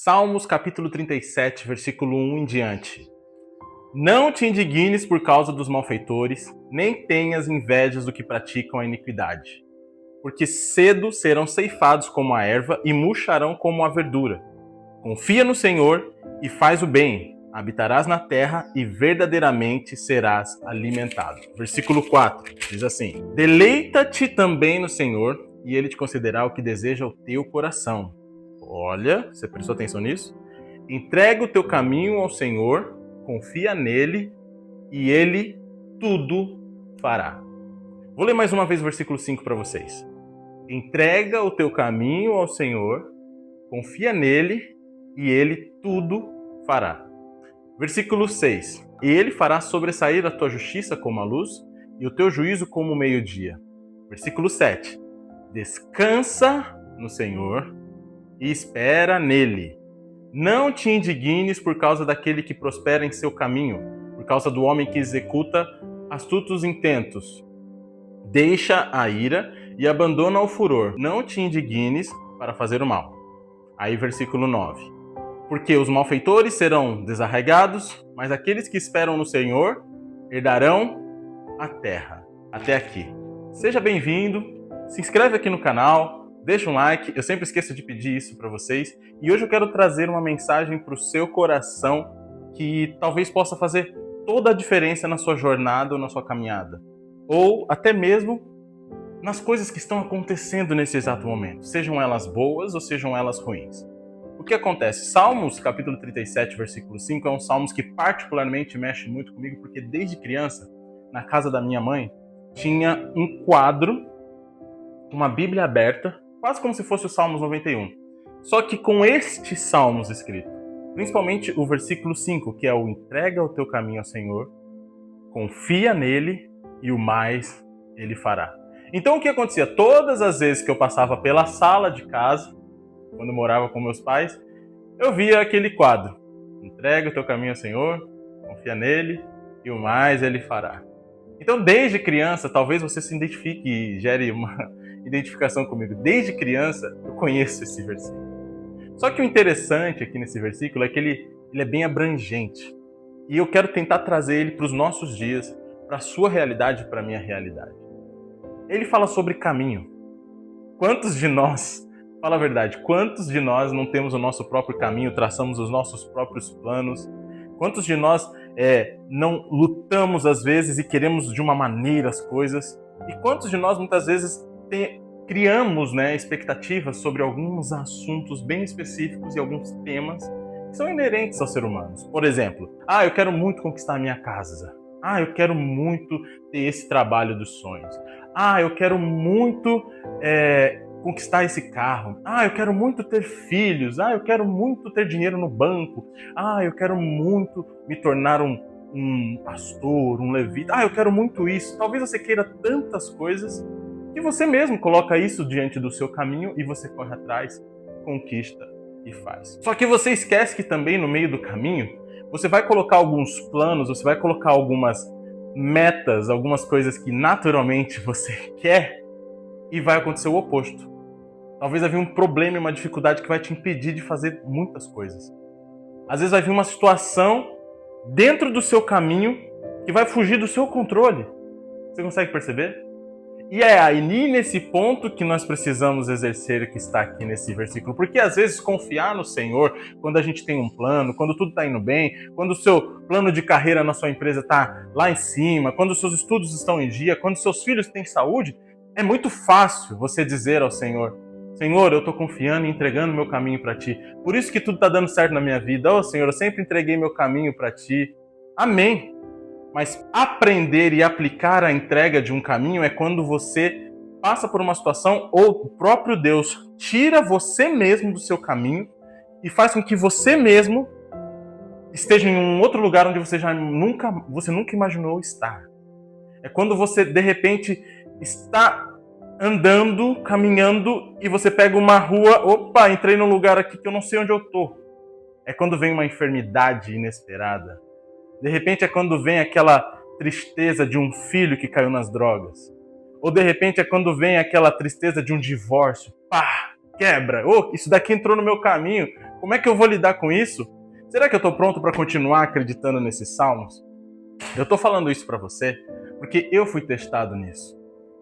Salmos capítulo 37, versículo 1 em diante. Não te indignes por causa dos malfeitores, nem tenhas invejas do que praticam a iniquidade. Porque cedo serão ceifados como a erva e murcharão como a verdura. Confia no Senhor e faz o bem, habitarás na terra e verdadeiramente serás alimentado. Versículo 4 diz assim: Deleita-te também no Senhor e Ele te concederá o que deseja o teu coração. Olha, você prestou atenção nisso? Entrega o teu caminho ao Senhor, confia nele e Ele tudo fará. Vou ler mais uma vez o versículo 5 para vocês. Entrega o teu caminho ao Senhor, confia nele e Ele tudo fará. Versículo 6. E Ele fará sobressair a tua justiça como a luz e o teu juízo como o meio-dia. Versículo 7. Descansa no Senhor e espera nele. Não te indignes por causa daquele que prospera em seu caminho, por causa do homem que executa astutos intentos. Deixa a ira e abandona o furor. Não te indignes para fazer o mal. Aí versículo 9. Porque os malfeitores serão desarraigados, mas aqueles que esperam no Senhor herdarão a terra. Até aqui. Seja bem-vindo, se inscreve aqui no canal, deixa um like, eu sempre esqueço de pedir isso para vocês. E hoje eu quero trazer uma mensagem para o seu coração que talvez possa fazer toda a diferença na sua jornada ou na sua caminhada. Ou até mesmo nas coisas que estão acontecendo nesse exato momento, sejam elas boas ou sejam elas ruins. O que acontece? Salmos, capítulo 37, versículo 5, é um salmos que particularmente mexe muito comigo, porque desde criança, na casa da minha mãe, tinha um quadro, uma Bíblia aberta, quase como se fosse o Salmos 91. Só que com este salmos escrito, principalmente o versículo 5, que é o entrega o teu caminho ao Senhor, confia nele e o mais ele fará. Então o que acontecia? Todas as vezes que eu passava pela sala de casa, quando eu morava com meus pais, eu via aquele quadro. Entrega o teu caminho ao Senhor, confia nele e o mais ele fará. Então desde criança, talvez você se identifique e gere uma identificação comigo. Desde criança eu conheço esse versículo. Só que o interessante aqui nesse versículo é que ele é bem abrangente. E eu quero tentar trazer ele para os nossos dias, para a sua realidade e para a minha realidade. Ele fala sobre caminho. Quantos de nós, fala a verdade, quantos de nós não temos o nosso próprio caminho, traçamos os nossos próprios planos? Quantos de nós não lutamos às vezes e queremos de uma maneira as coisas? E quantos de nós muitas vezes criamos expectativas sobre alguns assuntos bem específicos e alguns temas que são inerentes aos seres humanos? Por exemplo, eu quero muito conquistar a minha casa. Eu quero muito ter esse trabalho dos sonhos. Eu quero muito conquistar esse carro. Eu quero muito ter filhos. Eu quero muito ter dinheiro no banco. Eu quero muito me tornar um pastor, um levita. Eu quero muito isso. Talvez você queira tantas coisas que você mesmo coloca isso diante do seu caminho e você corre atrás, conquista e faz. Só que você esquece que também no meio do caminho você vai colocar alguns planos, você vai colocar algumas metas, algumas coisas que naturalmente você quer e vai acontecer o oposto. Talvez vai vir um problema e uma dificuldade que vai te impedir de fazer muitas coisas. Às vezes vai vir uma situação dentro do seu caminho que vai fugir do seu controle. Você consegue perceber? E é aí nesse ponto que nós precisamos exercer o que está aqui nesse versículo. Porque às vezes confiar no Senhor, quando a gente tem um plano, quando tudo está indo bem, quando o seu plano de carreira na sua empresa está lá em cima, quando os seus estudos estão em dia, quando seus filhos têm saúde, é muito fácil você dizer ao Senhor: Senhor, eu estou confiando e entregando meu caminho para Ti. Por isso que tudo está dando certo na minha vida. Senhor, eu sempre entreguei meu caminho para Ti. Amém. Mas aprender e aplicar a entrega de um caminho é quando você passa por uma situação ou o próprio Deus tira você mesmo do seu caminho e faz com que você mesmo esteja em um outro lugar onde você nunca imaginou estar. É quando você, de repente, está andando, caminhando e você pega uma rua, entrei num lugar aqui que eu não sei onde eu estou. É quando vem uma enfermidade inesperada. De repente é quando vem aquela tristeza de um filho que caiu nas drogas. Ou de repente é quando vem aquela tristeza de um divórcio. Quebra. Isso daqui entrou no meu caminho. Como é que eu vou lidar com isso? Será que eu estou pronto para continuar acreditando nesses salmos? Eu estou falando isso para você porque eu fui testado nisso.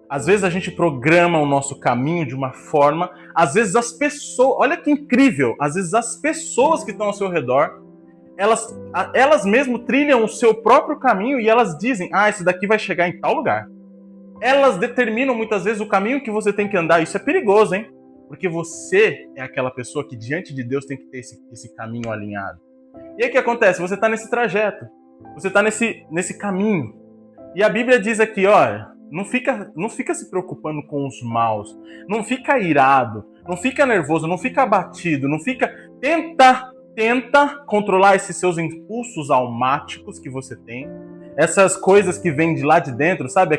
Às vezes a gente programa o nosso caminho de uma forma, às vezes as pessoas, olha que incrível, às vezes as pessoas que estão ao seu redor, elas mesmo trilham o seu próprio caminho e elas dizem, esse daqui vai chegar em tal lugar. Elas determinam muitas vezes o caminho que você tem que andar. Isso é perigoso, hein? Porque você é aquela pessoa que diante de Deus tem que ter esse caminho alinhado. E aí o que acontece? Você está nesse trajeto, você está nesse caminho. E a Bíblia diz aqui, olha, não fica se preocupando com os maus, não fica irado, não fica nervoso, não fica abatido, não fica... Tenta controlar esses seus impulsos almáticos que você tem, essas coisas que vêm de lá de dentro, sabe?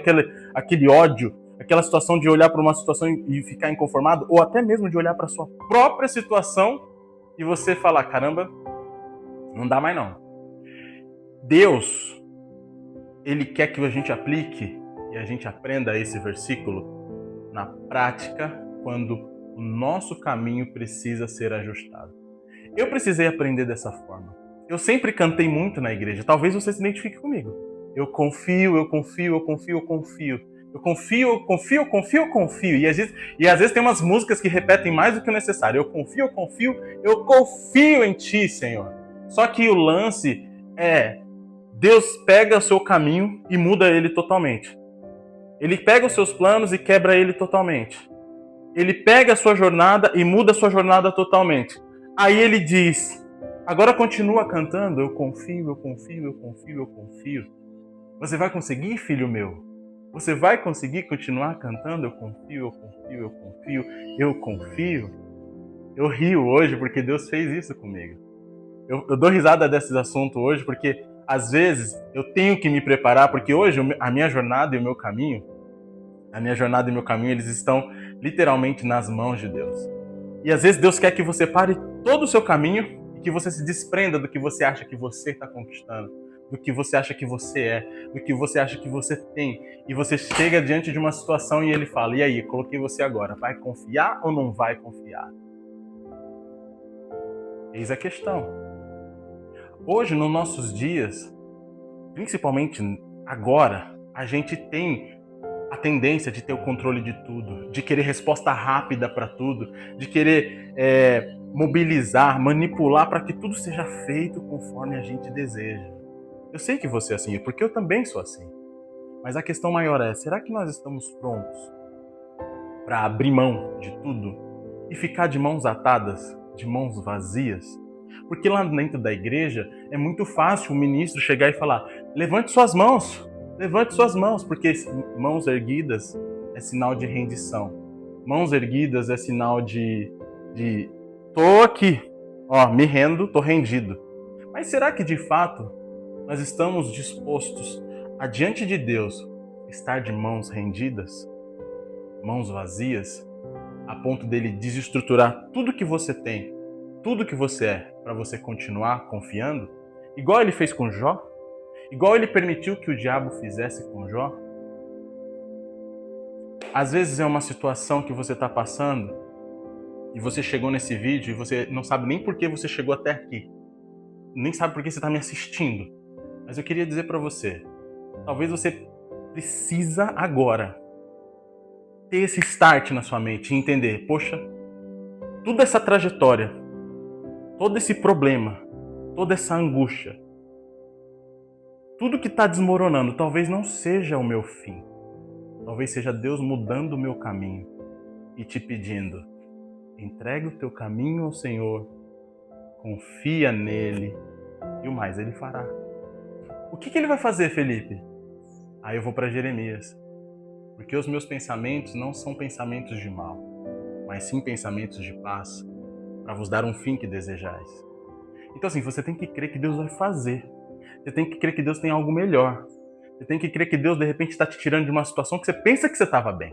Aquele ódio, aquela situação de olhar para uma situação e ficar inconformado, ou até mesmo de olhar para a sua própria situação e você falar, caramba, não dá mais não. Deus, Ele quer que a gente aplique e a gente aprenda esse versículo na prática quando o nosso caminho precisa ser ajustado. Eu precisei aprender dessa forma. Eu sempre cantei muito na igreja. Talvez você se identifique comigo. Eu confio, eu confio, eu confio, eu confio. Eu confio, eu confio, eu confio, eu confio. E às vezes tem umas músicas que repetem mais do que o necessário. Eu confio em ti, Senhor. Só que o lance é, Deus pega o seu caminho e muda ele totalmente. Ele pega os seus planos e quebra ele totalmente. Ele pega a sua jornada e muda a sua jornada totalmente. Aí ele diz, agora continua cantando, eu confio, eu confio, eu confio, eu confio. Você vai conseguir, filho meu? Você vai conseguir continuar cantando, eu confio, eu confio, eu confio, eu confio? Eu rio hoje porque Deus fez isso comigo. Eu dou risada desses assuntos hoje porque, às vezes, eu tenho que me preparar, porque hoje a minha jornada e o meu caminho, eles estão literalmente nas mãos de Deus. E às vezes Deus quer que você pare todo o seu caminho e que você se desprenda do que você acha que você está conquistando, do que você acha que você é, do que você acha que você tem. E você chega diante de uma situação e ele fala, e aí, coloquei você agora, vai confiar ou não vai confiar? Eis a questão. Hoje, nos nossos dias, principalmente agora, a gente tem a tendência de ter o controle de tudo, de querer resposta rápida para tudo, de querer mobilizar, manipular para que tudo seja feito conforme a gente deseja. Eu sei que você é assim, porque eu também sou assim. Mas a questão maior é, será que nós estamos prontos para abrir mão de tudo e ficar de mãos atadas, de mãos vazias? Porque lá dentro da igreja é muito fácil o ministro chegar e falar, levante suas mãos, porque mãos erguidas é sinal de rendição. Mãos erguidas é sinal de tô aqui, me rendo, tô rendido. Mas será que de fato nós estamos dispostos a, diante de Deus, estar de mãos rendidas, mãos vazias, a ponto dele desestruturar tudo que você tem, tudo que você é, para você continuar confiando? Igual ele fez com Jó? Igual ele permitiu que o diabo fizesse com Jó? Às vezes é uma situação que você está passando e você chegou nesse vídeo e você não sabe nem por que você chegou até aqui. Nem sabe por que você está me assistindo. Mas eu queria dizer para você, talvez você precisa agora ter esse start na sua mente e entender, poxa, toda essa trajetória, todo esse problema, toda essa angústia, tudo que está desmoronando talvez não seja o meu fim. Talvez seja Deus mudando o meu caminho e te pedindo, entregue o teu caminho ao Senhor, confia nele e o mais ele fará. O que ele vai fazer, Felipe? Aí eu vou para Jeremias. Porque os meus pensamentos não são pensamentos de mal, mas sim pensamentos de paz, para vos dar um fim que desejais. Então assim, você tem que crer que Deus vai fazer. Você tem que crer que Deus tem algo melhor. Você tem que crer que Deus, de repente, está te tirando de uma situação que você pensa que você estava bem.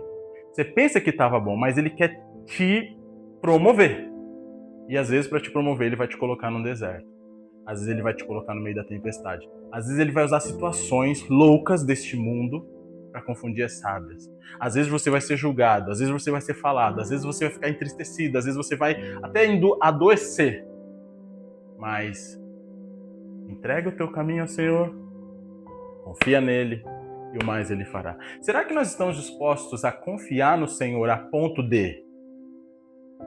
Você pensa que estava bom, mas Ele quer te promover. E às vezes, para te promover, Ele vai te colocar num deserto. Às vezes Ele vai te colocar no meio da tempestade. Às vezes Ele vai usar situações loucas deste mundo para confundir as sábias. Às vezes você vai ser julgado, às vezes você vai ser falado, às vezes você vai ficar entristecido, às vezes você vai até adoecer. Mas entrega o teu caminho ao Senhor, confia nele e o mais ele fará. Será que nós estamos dispostos a confiar no Senhor a ponto de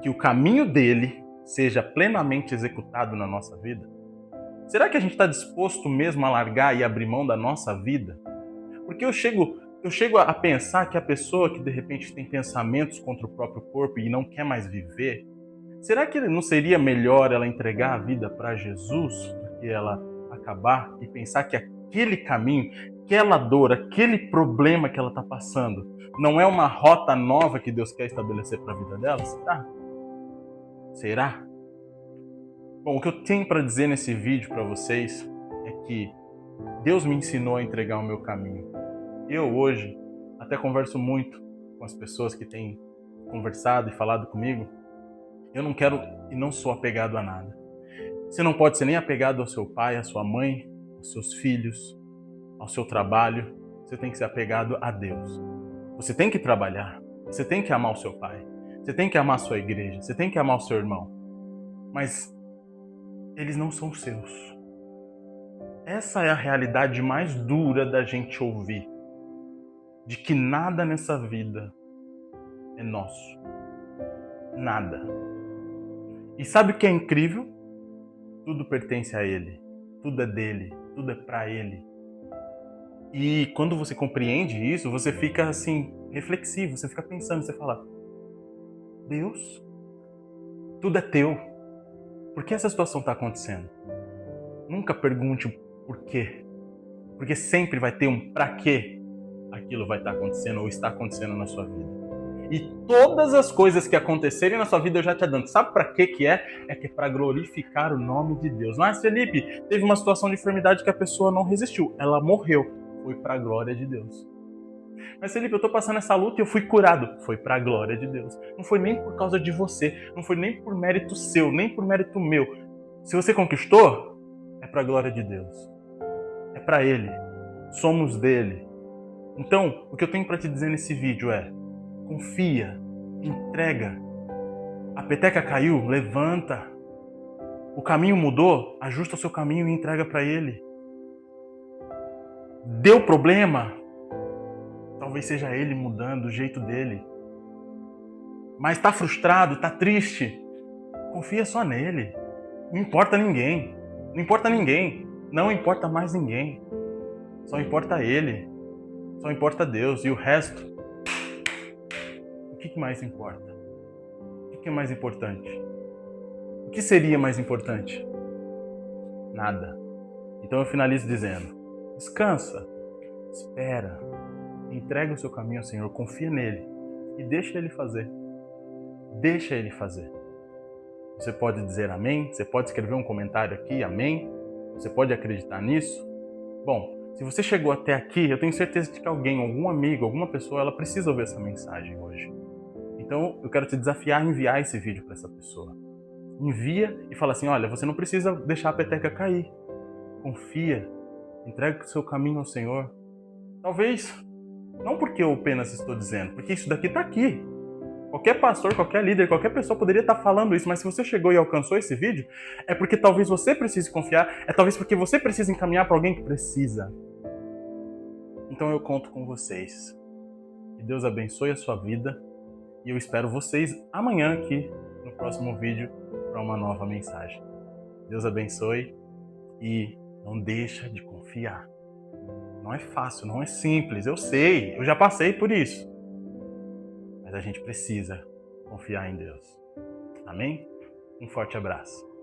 que o caminho dele seja plenamente executado na nossa vida? Será que a gente está disposto mesmo a largar e abrir mão da nossa vida? Porque eu chego a pensar que a pessoa que de repente tem pensamentos contra o próprio corpo e não quer mais viver, será que não seria melhor ela entregar a vida para Jesus do que ela acabar e pensar que aquele caminho, aquela dor, aquele problema que ela está passando não é uma rota nova que Deus quer estabelecer para a vida dela? Será? Será? Bom, o que eu tenho para dizer nesse vídeo para vocês é que Deus me ensinou a entregar o meu caminho. Eu hoje até converso muito com as pessoas que têm conversado e falado comigo. Eu não quero e não sou apegado a nada. Você não pode ser nem apegado ao seu pai, à sua mãe, aos seus filhos, ao seu trabalho. Você tem que ser apegado a Deus. Você tem que trabalhar. Você tem que amar o seu pai. Você tem que amar a sua igreja. Você tem que amar o seu irmão. Mas eles não são seus. Essa é a realidade mais dura da gente ouvir. De que nada nessa vida é nosso. Nada. E sabe o que é incrível? Tudo pertence a Ele. Tudo é dele. Tudo é pra Ele. E quando você compreende isso, você fica assim, reflexivo. Você fica pensando, você fala: Deus, tudo é teu. Por que essa situação está acontecendo? Nunca pergunte o porquê. Porque sempre vai ter um pra quê aquilo vai estar acontecendo ou está acontecendo na sua vida. E todas as coisas que acontecerem na sua vida eu já te adianto. Sabe para que é? É que é para glorificar o nome de Deus. Mas Felipe, teve uma situação de enfermidade que a pessoa não resistiu. Ela morreu. Foi para a glória de Deus. Mas Felipe, eu tô passando essa luta e eu fui curado. Foi para a glória de Deus. Não foi nem por causa de você. Não foi nem por mérito seu, nem por mérito meu. Se você conquistou, é para a glória de Deus. É para Ele. Somos dele. Então, o que eu tenho para te dizer nesse vídeo é: confia, entrega. A peteca caiu, levanta. O caminho mudou, ajusta o seu caminho e entrega para Ele. Deu problema? Talvez seja Ele mudando o jeito dele. Mas está frustrado, está triste? Confia só nele. Não importa ninguém. Não importa ninguém. Não importa mais ninguém. Só importa Ele. Só importa Deus. E o resto, o que mais importa? O que é mais importante? O que seria mais importante? Nada. Então eu finalizo dizendo: descansa, espera, entrega o seu caminho ao Senhor, confia nele e deixa Ele fazer. Deixa Ele fazer. Você pode dizer amém, você pode escrever um comentário aqui, amém, você pode acreditar nisso. Bom, se você chegou até aqui, eu tenho certeza de que alguém, algum amigo, alguma pessoa, ela precisa ouvir essa mensagem hoje. Então, eu quero te desafiar a enviar esse vídeo para essa pessoa. Envia e fala assim: olha, você não precisa deixar a peteca cair. Confia, entrega o seu caminho ao Senhor. Talvez, não porque eu apenas estou dizendo, porque isso daqui está aqui. Qualquer pastor, qualquer líder, qualquer pessoa poderia estar falando isso, mas se você chegou e alcançou esse vídeo, é porque talvez você precise confiar, é talvez porque você precisa encaminhar para alguém que precisa. Então eu conto com vocês. Que Deus abençoe a sua vida e eu espero vocês amanhã aqui no próximo vídeo para uma nova mensagem. Deus abençoe e não deixa de confiar. Não é fácil, não é simples, eu sei, eu já passei por isso. Mas a gente precisa confiar em Deus. Amém? Um forte abraço.